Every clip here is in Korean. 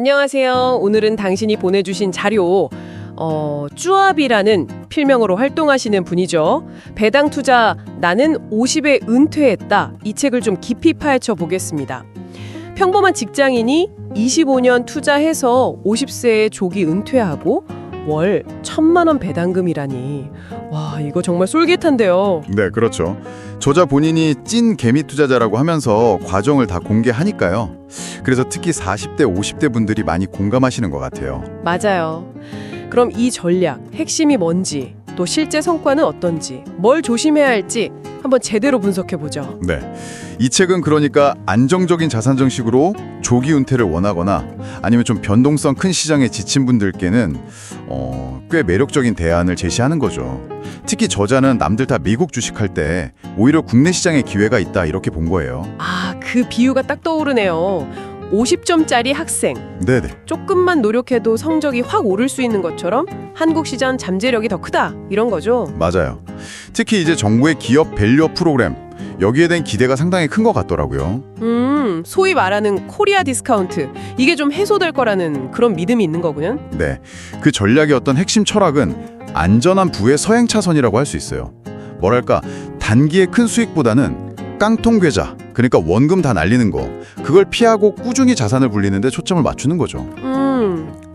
안녕하세요. 오늘은 당신이 보내주신 자료, 쭈압이라는 필명으로 활동하시는 분이죠. 배당 투자 나는 50에 은퇴했다. 이 책을 좀 깊이 파헤쳐 보겠습니다. 평범한 직장인이 25년 투자해서 50세에 조기 은퇴하고 월 1,000만 원 배당금이라니. 와, 이거 정말 솔깃한데요. 네, 그렇죠. 저자 본인이 찐 개미 투자자라고 하면서 과정을 다 공개하니까요. 그래서 특히 40대, 50대 분들이 많이 공감하시는 것 같아요. 맞아요. 그럼 이 전략, 핵심이 뭔지, 또 실제 성과는 어떤지, 뭘 조심해야 할지 한번 제대로 분석해보죠. 네, 이 책은 그러니까 안정적인 자산 정식으로 조기 은퇴를 원하거나 아니면 좀 변동성 큰 시장에 지친 분들께는 꽤 매력적인 대안을 제시하는 거죠. 특히 저자는 남들 다 미국 주식할 때 오히려 국내 시장에 기회가 있다 이렇게 본 거예요. 아, 그 비유가 딱 떠오르네요. 50점짜리 학생. 네네. 조금만 노력해도 성적이 확 오를 수 있는 것처럼 한국 시장 잠재력이 더 크다. 이런 거죠. 맞아요. 특히 이제 정부의 기업 밸류업 프로그램, 여기에 대한 기대가 상당히 큰 것 같더라고요. 소위 말하는 코리아 디스카운트. 이게 좀 해소될 거라는 그런 믿음이 있는 거군요. 네, 그 전략의 어떤 핵심 철학은 안전한 부의 서행차선이라고 할 수 있어요. 뭐랄까, 단기의 큰 수익보다는 깡통 괴자, 그러니까 원금 다 날리는 거, 그걸 피하고 꾸준히 자산을 불리는 데 초점을 맞추는 거죠.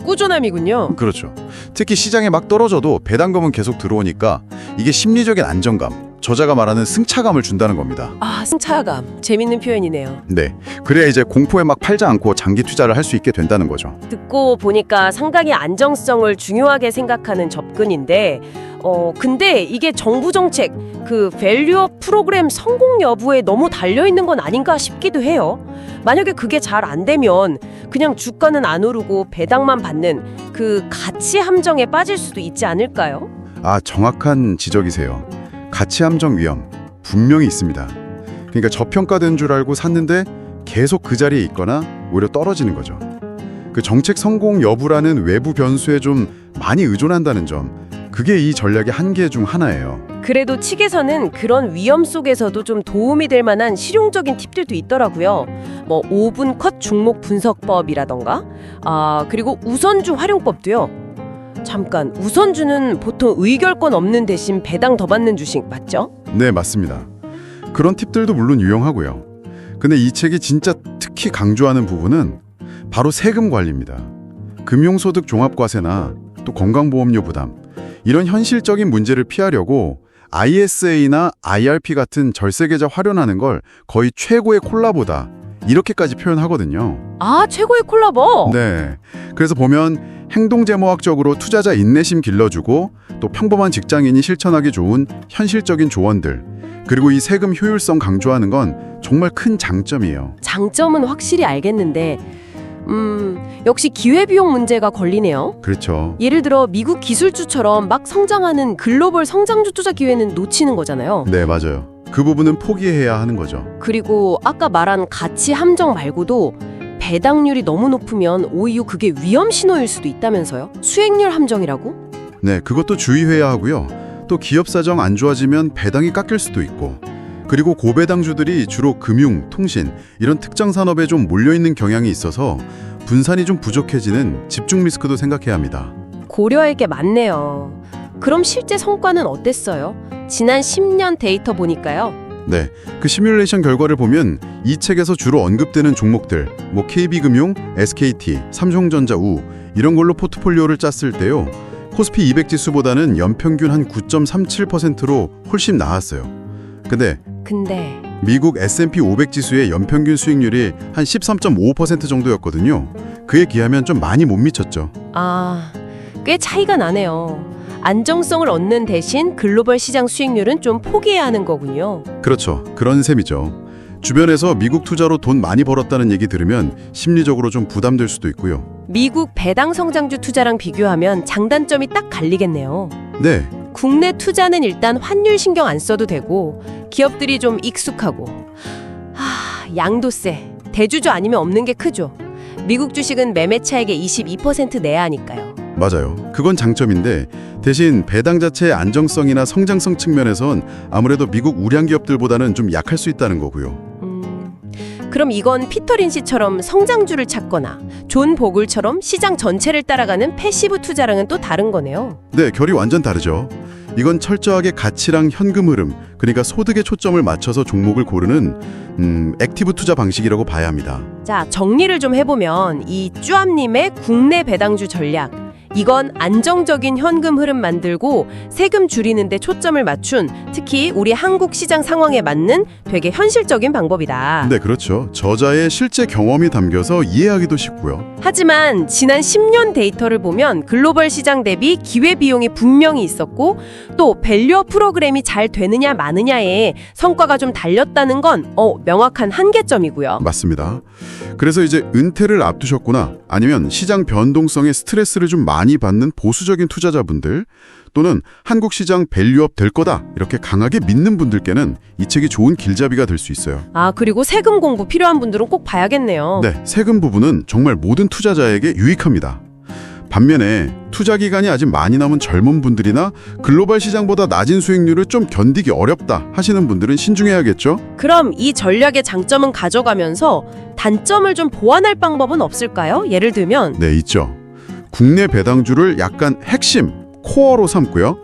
꾸준함이군요. 그렇죠. 특히 시장에 막 떨어져도 배당금은 계속 들어오니까 이게 심리적인 안정감, 저자가 말하는 승차감을 준다는 겁니다. 아, 승차감. 재밌는 표현이네요. 네, 그래야 이제 공포에 막 팔지 않고 장기 투자를 할 수 있게 된다는 거죠. 듣고 보니까 상당히 안정성을 중요하게 생각하는 접근인데 근데 이게 정부 정책, 그 밸류업 프로그램 성공 여부에 너무 달려있는 건 아닌가 싶기도 해요. 만약에 그게 잘 안 되면 그냥 주가는 안 오르고 배당만 받는 그 가치 함정에 빠질 수도 있지 않을까요? 아, 정확한 지적이세요. 가치 함정 위험 분명히 있습니다. 그러니까 저평가된 줄 알고 샀는데 계속 그 자리에 있거나 오히려 떨어지는 거죠. 그 정책 성공 여부라는 외부 변수에 좀 많이 의존한다는 점, 그게 이 전략의 한계 중 하나예요. 그래도 측에서는 그런 위험 속에서도 좀 도움이 될 만한 실용적인 팁들도 있더라고요. 뭐 5분 컷 종목 분석법이라던가 그리고 우선주 활용법도요. 잠깐, 우선주는 보통 의결권 없는 대신 배당 더 받는 주식 맞죠? 네, 맞습니다. 그런 팁들도 물론 유용하고요. 근데 이 책이 진짜 특히 강조하는 부분은 바로 세금 관리입니다. 금융소득 종합과세나 또 건강보험료 부담, 이런 현실적인 문제를 피하려고 ISA나 IRP 같은 절세계좌 활용하는 걸 거의 최고의 콜라보다 이렇게까지 표현하거든요. 아, 최고의 콜라보! 네, 그래서 보면 행동제모학적으로 투자자 인내심 길러주고 또 평범한 직장인이 실천하기 좋은 현실적인 조언들, 그리고 이 세금 효율성 강조하는 건 정말 큰 장점이에요. 장점은 확실히 알겠는데 역시 기회비용 문제가 걸리네요. 그렇죠. 예를 들어 미국 기술주처럼 막 성장하는 글로벌 성장주 투자 기회는 놓치는 거잖아요. 네, 맞아요. 그 부분은 포기해야 하는 거죠. 그리고 아까 말한 가치 함정 말고도 배당률이 너무 높으면 오히려 그게 위험 신호일 수도 있다면서요? 수익률 함정이라고? 네, 그것도 주의해야 하고요. 또 기업 사정 안 좋아지면 배당이 깎일 수도 있고, 그리고 고배당주들이 주로 금융, 통신 이런 특정 산업에 좀 몰려있는 경향이 있어서 분산이 좀 부족해지는 집중 리스크도 생각해야 합니다. 고려할 게 많네요. 그럼 실제 성과는 어땠어요? 지난 10년 데이터 보니까요. 네, 그 시뮬레이션 결과를 보면 이 책에서 주로 언급되는 종목들, 뭐 KB금융, SKT, 삼성전자, 우 이런 걸로 포트폴리오를 짰을 때요, 코스피 200 지수보다는 연평균 한 9.37%로 훨씬 나았어요. 근데 미국 S&P 500 지수의 연평균 수익률이 한 13.5% 정도였거든요. 그에 비하면 좀 많이 못 미쳤죠. 아, 꽤 차이가 나네요. 안정성을 얻는 대신 글로벌 시장 수익률은 좀 포기해야 하는 거군요. 그렇죠. 그런 셈이죠. 주변에서 미국 투자로 돈 많이 벌었다는 얘기 들으면 심리적으로 좀 부담될 수도 있고요. 미국 배당 성장주 투자랑 비교하면 장단점이 딱 갈리겠네요. 네. 국내 투자는 일단 환율 신경 안 써도 되고 기업들이 좀 익숙하고 양도세, 대주주 아니면 없는 게 크죠. 미국 주식은 매매 차익의 22% 내야 하니까요. 맞아요. 그건 장점인데 대신 배당 자체의 안정성이나 성장성 측면에선 아무래도 미국 우량 기업들보다는 좀 약할 수 있다는 거고요. 그럼 이건 피터 린시처럼 성장주를 찾거나 존 보글처럼 시장 전체를 따라가는 패시브 투자랑은 또 다른 거네요. 네, 결이 완전 다르죠. 이건 철저하게 가치랑 현금 흐름, 그러니까 소득에 초점을 맞춰서 종목을 고르는 액티브 투자 방식이라고 봐야 합니다. 자, 정리를 좀 해보면 이 쭈암님의 국내 배당주 전략, 이건 안정적인 현금 흐름 만들고 세금 줄이는 데 초점을 맞춘, 특히 우리 한국 시장 상황에 맞는 되게 현실적인 방법이다. 네, 그렇죠. 저자의 실제 경험이 담겨서 이해하기도 쉽고요. 하지만 지난 10년 데이터를 보면 글로벌 시장 대비 기회비용이 분명히 있었고 또 밸류업 프로그램이 잘 되느냐 마느냐에 성과가 좀 달렸다는 건 명확한 한계점이고요. 맞습니다. 그래서 이제 은퇴를 앞두셨거나 아니면 시장 변동성에 스트레스를 좀 많이 받는 보수적인 투자자분들 또는 한국 시장 밸류업 될 거다 이렇게 강하게 믿는 분들께는 이 책이 좋은 길잡이가 될 수 있어요. 아, 그리고 세금 공부 필요한 분들은 꼭 봐야겠네요. 네, 세금 부분은 정말 모든 투자자에게 유익합니다. 반면에 투자 기간이 아직 많이 남은 젊은 분들이나 글로벌 시장보다 낮은 수익률을 좀 견디기 어렵다 하시는 분들은 신중해야겠죠? 그럼 이 전략의 장점은 가져가면서 단점을 좀 보완할 방법은 없을까요? 예를 들면 네, 있죠. 국내 배당주를 약간 핵심, 코어로 삼고요.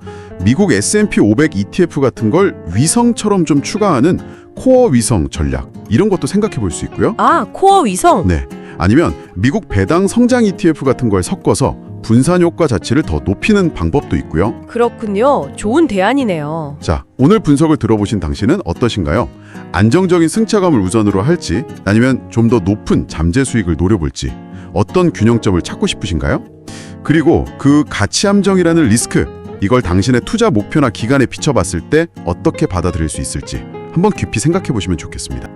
미국 S&P 500 ETF 같은 걸 위성처럼 좀 추가하는 코어 위성 전략, 이런 것도 생각해 볼 수 있고요. 아, 코어 위성. 네, 아니면 미국 배당 성장 ETF 같은 걸 섞어서 분산 효과 자체를 더 높이는 방법도 있고요. 그렇군요. 좋은 대안이네요. 자, 오늘 분석을 들어보신 당신은 어떠신가요? 안정적인 승차감을 우선으로 할지 아니면 좀 더 높은 잠재 수익을 노려볼지 어떤 균형점을 찾고 싶으신가요? 그리고 그 가치 함정이라는 리스크, 이걸 당신의 투자 목표나 기간에 비춰봤을 때 어떻게 받아들일 수 있을지 한번 깊이 생각해 보시면 좋겠습니다.